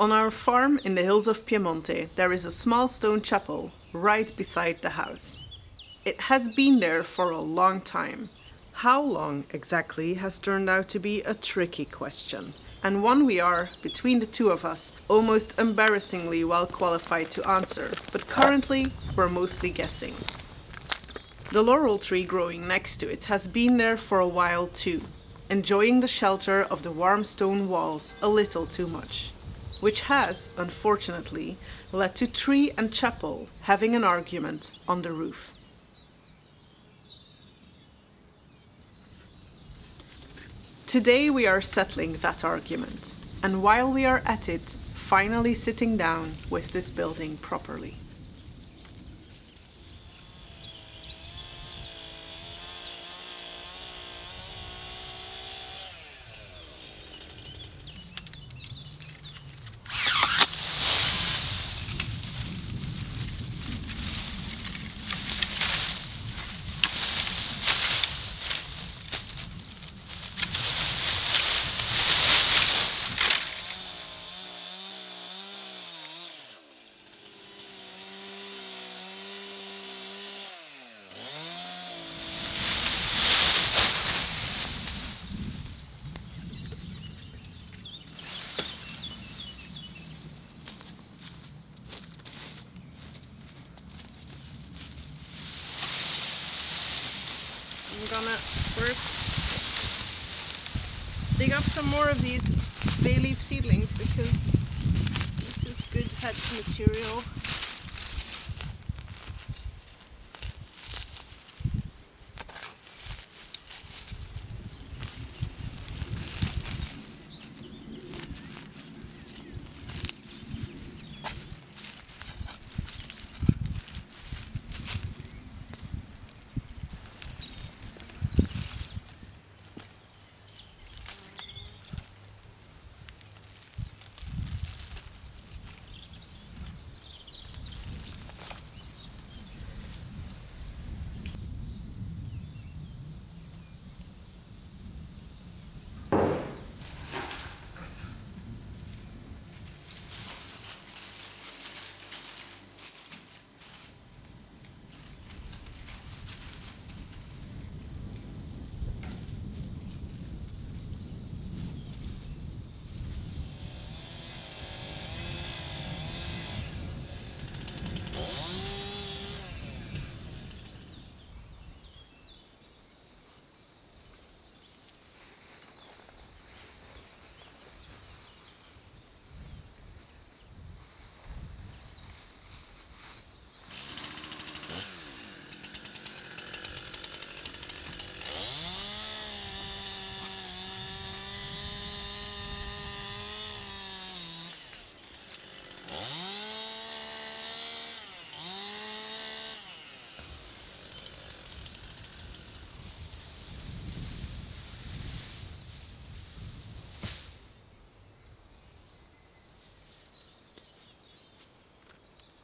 On our farm in the hills of Piemonte, there is a small stone chapel right beside the house. It has been there for a long time. How long exactly has turned out to be a tricky question, and one we are, between the two of us, almost embarrassingly well qualified to answer, but currently we're mostly guessing. The laurel tree growing next to it has been there for a while too, enjoying the shelter of the warm stone walls a little too much, which has, unfortunately, led to tree and chapel having an argument on the roof. Today we are settling that argument, and while we are at it, finally sitting down with this building properly. I'm gonna first dig up some more of these bay leaf seedlings because this is good hedge material.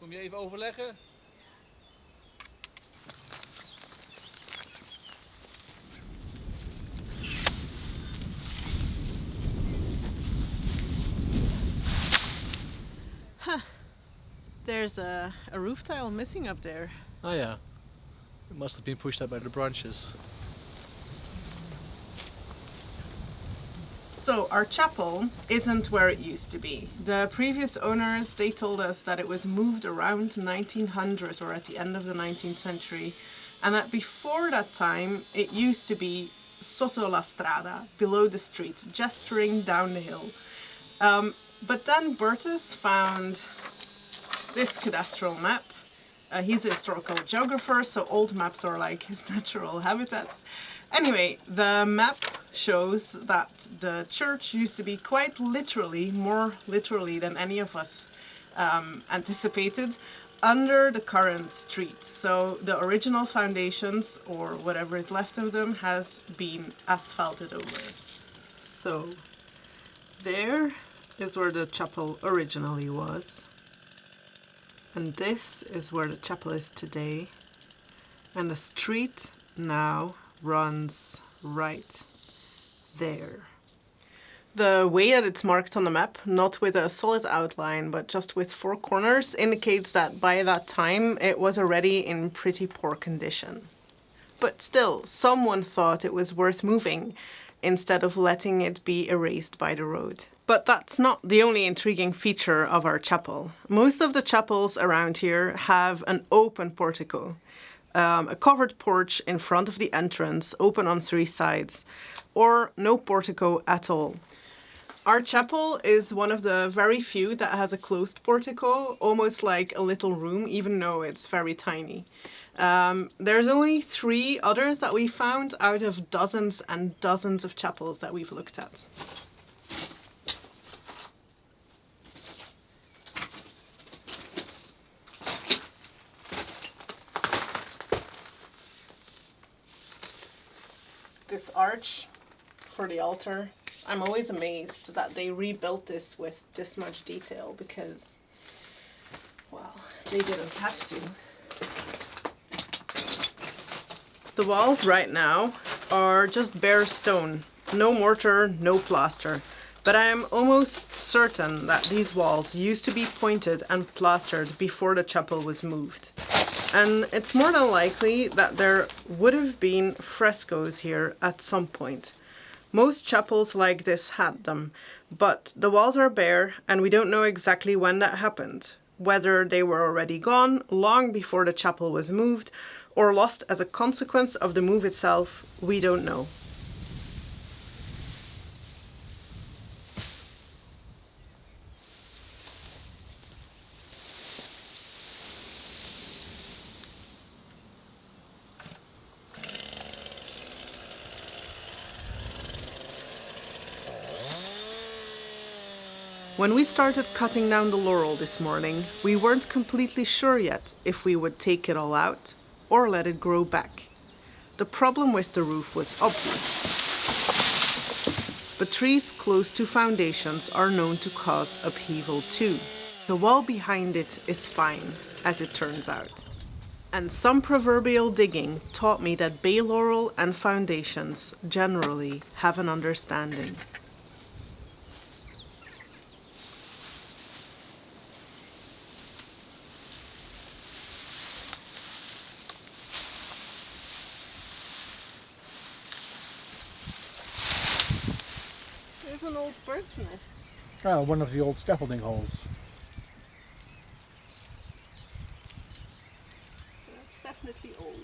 Kom je even overleggen? There's a roof tile missing up there. Oh yeah, it must have been pushed out by the branches. So our chapel isn't where it used to be. The previous owners, they told us that it was moved around 1900 or at the end of the 19th century, and that before that time it used to be sotto la strada, below the street, gesturing down the hill. But then Bertus found this cadastral map. He's a historical geographer, so old maps are like his natural habitats. Anyway, the map shows that the church used to be quite literally, more literally than any of us anticipated, under the current street. So the original foundations, or whatever is left of them, has been asphalted over. So there is where the chapel originally was. And this is where the chapel is today. And the street now runs right there. The way that it's marked on the map, not with a solid outline, but just with 4 corners, indicates that by that time it was already in pretty poor condition. But still, someone thought it was worth moving instead of letting it be erased by the road. But that's not the only intriguing feature of our chapel. Most of the chapels around here have an open portico, a covered porch in front of the entrance, open on 3 sides, or no portico at all. Our chapel is one of the very few that has a closed portico, almost like a little room, even though it's very tiny. There's only 3 others that we found out of dozens and dozens of chapels that we've looked at. This arch for the altar, I'm always amazed that they rebuilt this with this much detail because, well, they didn't have to. The walls right now are just bare stone, no mortar, no plaster, but I am almost certain that these walls used to be pointed and plastered before the chapel was moved. And it's more than likely that there would have been frescoes here at some point. Most chapels like this had them, but the walls are bare and we don't know exactly when that happened. Whether they were already gone long before the chapel was moved or lost as a consequence of the move itself, we don't know. When we started cutting down the laurel this morning, we weren't completely sure yet if we would take it all out or let it grow back. The problem with the roof was obvious, but trees close to foundations are known to cause upheaval too. The wall behind it is fine, as it turns out. And some proverbial digging taught me that bay laurel and foundations generally have an understanding. There's an old bird's nest. Oh, one of the old scaffolding holes. That's definitely old.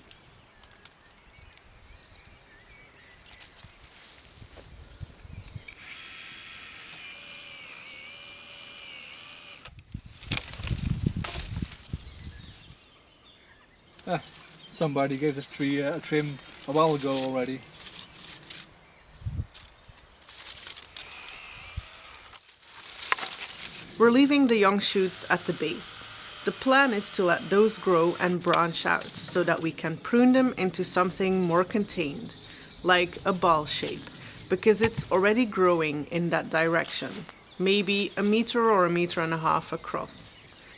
Somebody gave this tree a trim a while ago already. We're leaving the young shoots at the base. The plan is to let those grow and branch out so that we can prune them into something more contained, like a ball shape, because it's already growing in that direction, maybe 1 meter or 1.5 meters across.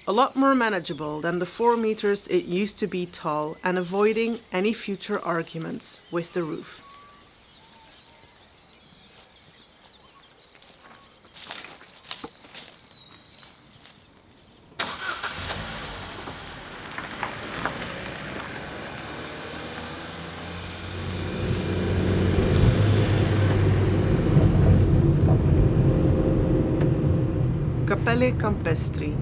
A lot more manageable than the 4 meters it used to be tall and avoiding any future arguments with the roof. Cappelle campestri,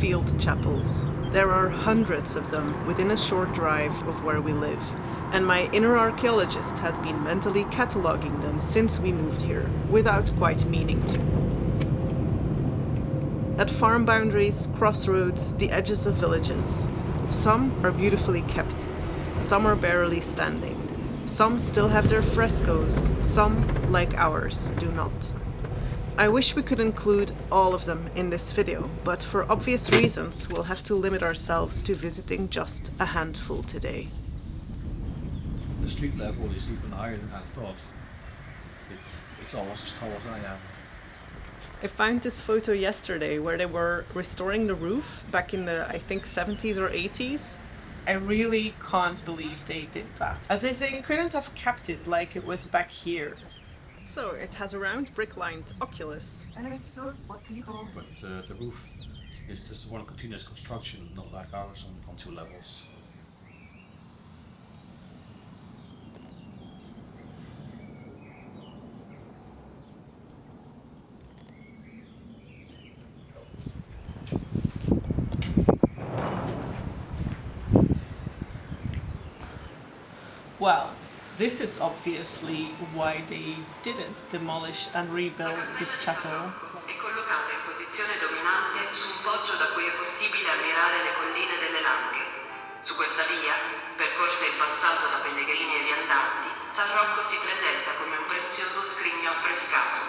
field chapels. There are hundreds of them within a short drive of where we live, and my inner archaeologist has been mentally cataloguing them since we moved here, without quite meaning to. At farm boundaries, crossroads, the edges of villages. Some are beautifully kept, some are barely standing. Some still have their frescoes, some, like ours, do not. I wish we could include all of them in this video, but for obvious reasons we'll have to limit ourselves to visiting just a handful today. The street level is even higher than I thought. It's almost as tall as I am. I found this photo yesterday where they were restoring the roof back in the, I think, 70s or 80s. I really can't believe they did that. As if they couldn't have kept it like it was back here. So it has a round brick-lined oculus. But the roof is just one continuous construction, not like ours on 2 levels. Well, this is obviously why they didn't demolish and rebuild this chapel. È collocata in posizione dominante su un poggio da cui è possibile ammirare le colline delle Langhe. Su questa via, percorsa in passato da pellegrini e viandanti, San Rocco si presenta come un prezioso scrigno affrescato.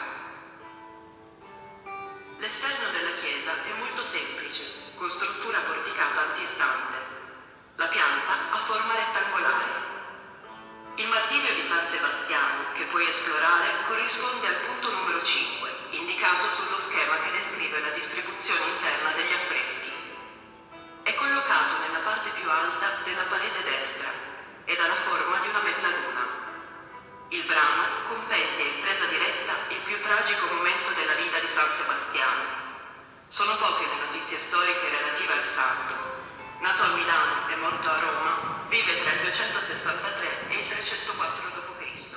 L'esterno della chiesa è molto semplice, con struttura porticata antistante. La pianta ha forma rettangolare. Il martirio di San Sebastiano, che puoi esplorare, corrisponde al punto numero 5, indicato sullo schema che descrive la distribuzione interna degli affreschi. È collocato nella parte più alta della parete destra ed ha la forma di una mezzaluna. Il brano compendia in presa diretta il più tragico momento della vita di San Sebastiano. Sono poche le notizie storiche relative al santo. Nato a Milano e morto a Roma, vive tra il 263 e il 304 d.C.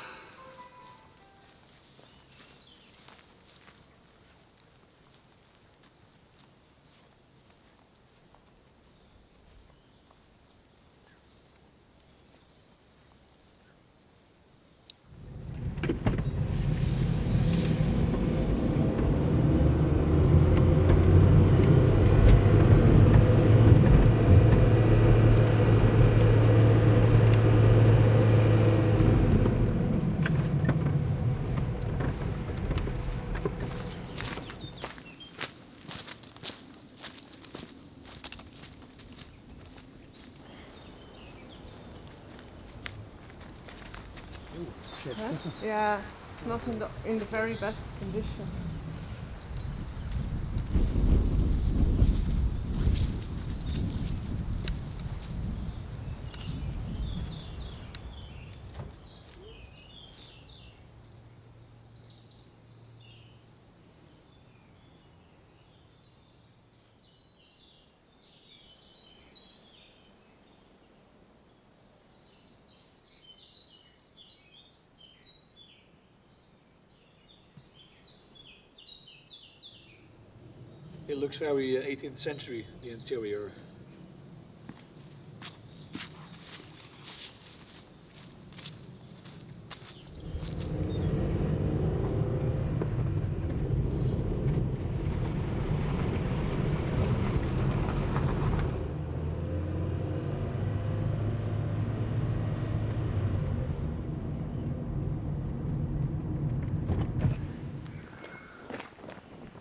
Yeah, it's not in the very best condition. It looks very 18th century, the interior.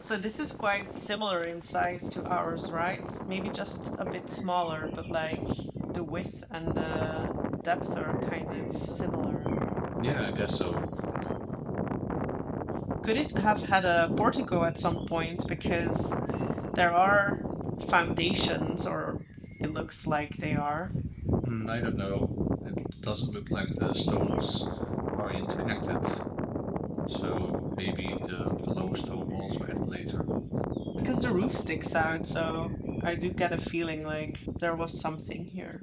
So this is quite similar in size to ours, right? Maybe just a bit smaller, but like the width and the depth are kind of similar. Yeah, I guess so. Could it have had a portico at some point? Because there are foundations, or it looks like they are. I don't know. It doesn't look like the stones are interconnected. So maybe the lower stone walls were added later. Because the roof sticks out, so I do get a feeling like there was something here.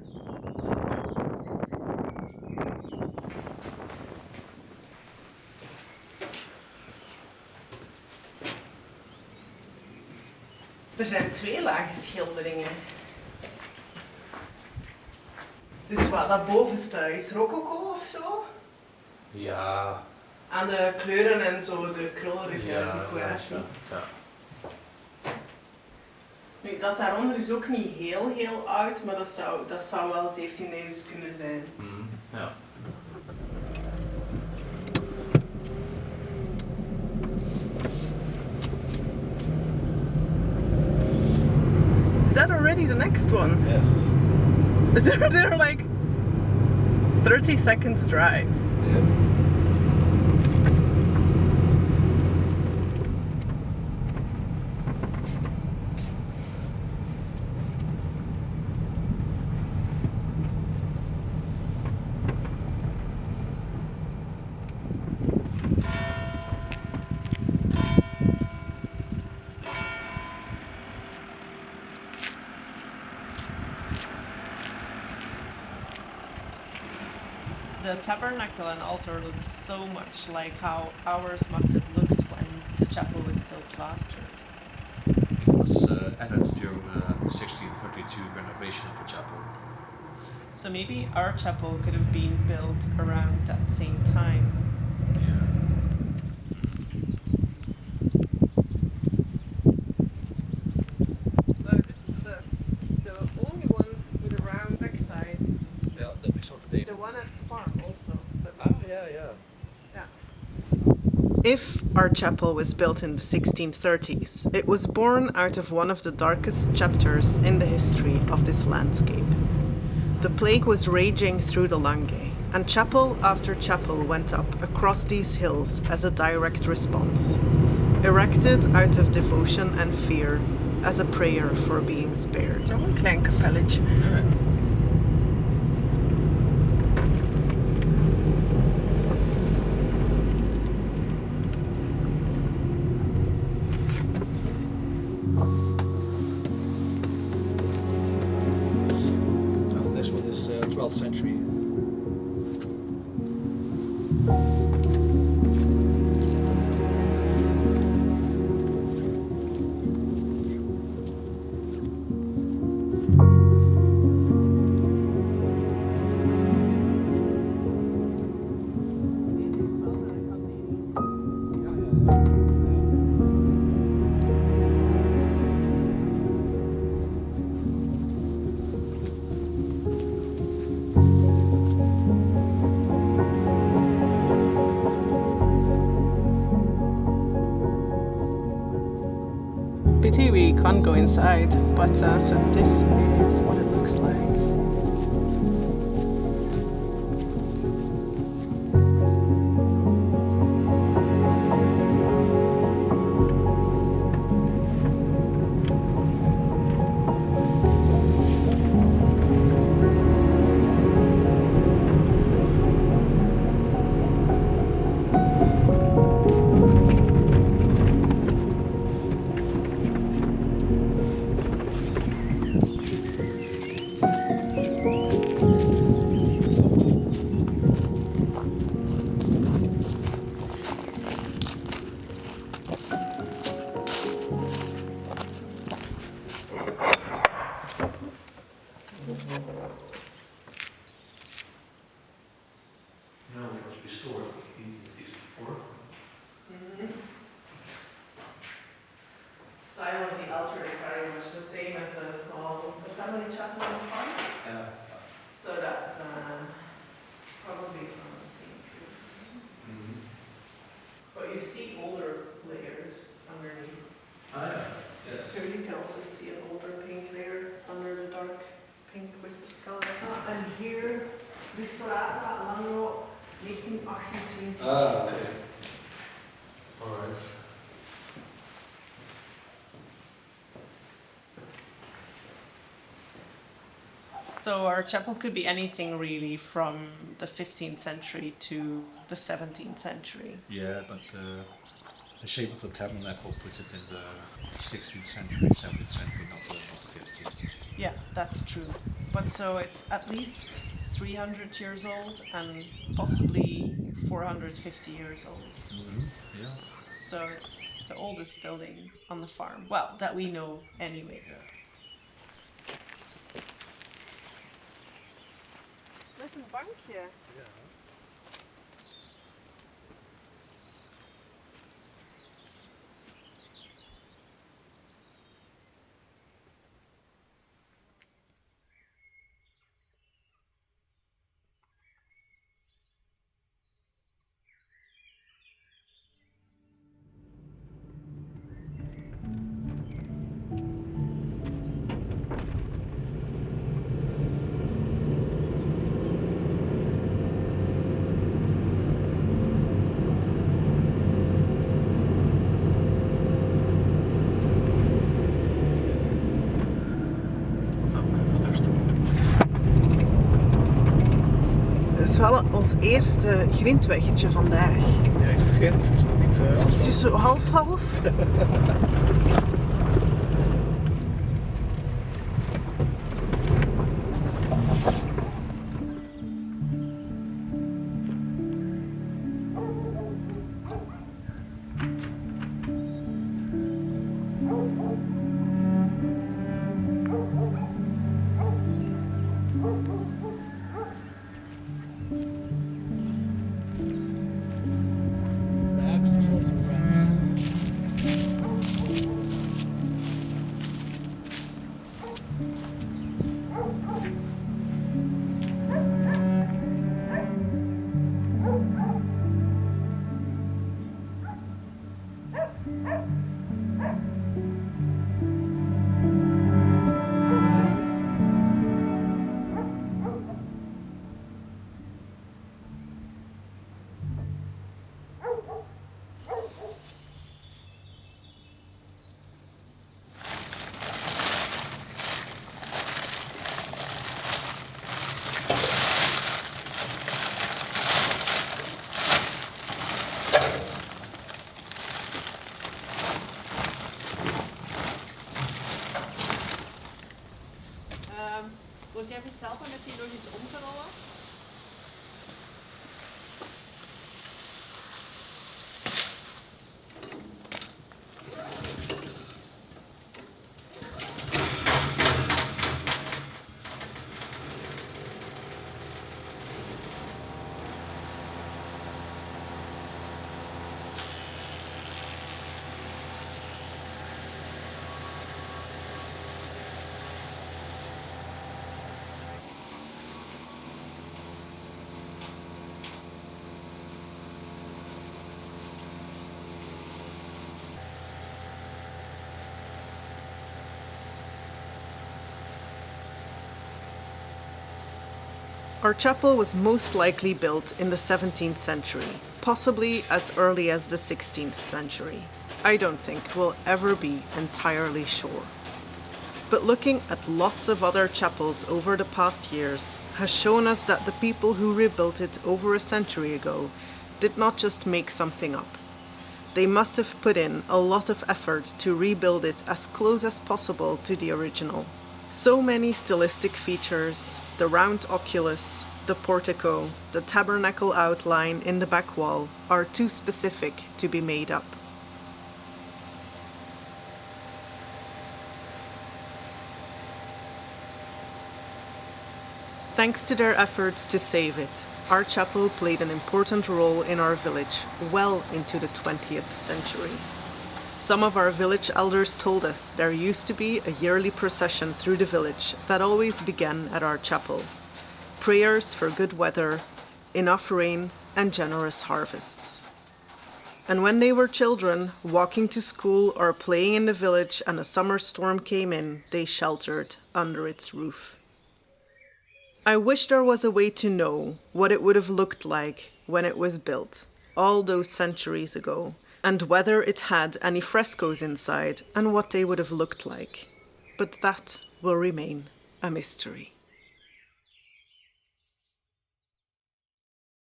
Er zijn 2 lagen schilderingen. Dus wat dat bovenste is rococo of zo? Ja. Aan de kleuren en zo, de krullerige decoratie. Ja. Nu, dat daaronder is ook niet heel oud, maar dat zou wel 17e eeuws kunnen zijn. Ja. Is that already the next one? Yes. They're like 30 seconds drive. Yeah. the tabernacle and altar look so much like how ours must have looked when the chapel was still plastered. It was added during the 1632 renovation of the chapel. So maybe our chapel could have been built around that same time. Yeah. So this is the only one with a round backside. Yeah, that we saw today. The one at the farm also. Yeah. If our chapel was built in the 1630s, it was born out of one of the darkest chapters in the history of this landscape. The plague was raging through the Langa, and chapel after chapel went up across these hills as a direct response, erected out of devotion and fear as a prayer for being spared. Een klein kapelletje. Yeah. So this one is 12th century. Pity we can't go inside, but so this is what it looks like. No, it was restored. We used these before. Style of the altar is very much the same as the family chapel on the farm. Yeah. So that's probably from the same period. But you see older layers underneath. Ah, yeah. Yes. So you can also see an older pink layer under the dark pink with the skulls. And here, Ristorata Langa 1928. Ah, okay. All right. So our chapel could be anything really from the 15th century to the 17th century. Yeah, but the shape of the tabernacle puts it in the 16th century, 17th century, not the 15th. Yeah, that's true. But so it's at least 300 years old and possibly 450 years old. Yeah. So it's the oldest building on the farm. Well, that we know anyway. Yeah. Met een bankje. Het is wel ons eerste grindweggetje vandaag. Ja, is het Gent? Is het niet Het is zo half-half. helpen met die nog eens om te rollen? Our chapel was most likely built in the 17th century, possibly as early as the 16th century. I don't think we'll ever be entirely sure. But looking at lots of other chapels over the past years has shown us that the people who rebuilt it over a century ago did not just make something up. They must have put in a lot of effort to rebuild it as close as possible to the original. So many stylistic features, the round oculus, the portico, the tabernacle outline in the back wall are too specific to be made up. Thanks to their efforts to save it, our chapel played an important role in our village well into the 20th century. Some of our village elders told us there used to be a yearly procession through the village that always began at our chapel. Prayers for good weather, enough rain, and generous harvests. And when they were children, walking to school or playing in the village and a summer storm came in, they sheltered under its roof. I wish there was a way to know what it would have looked like when it was built, all those centuries ago, and whether it had any frescoes inside and what they would have looked like. But that will remain a mystery.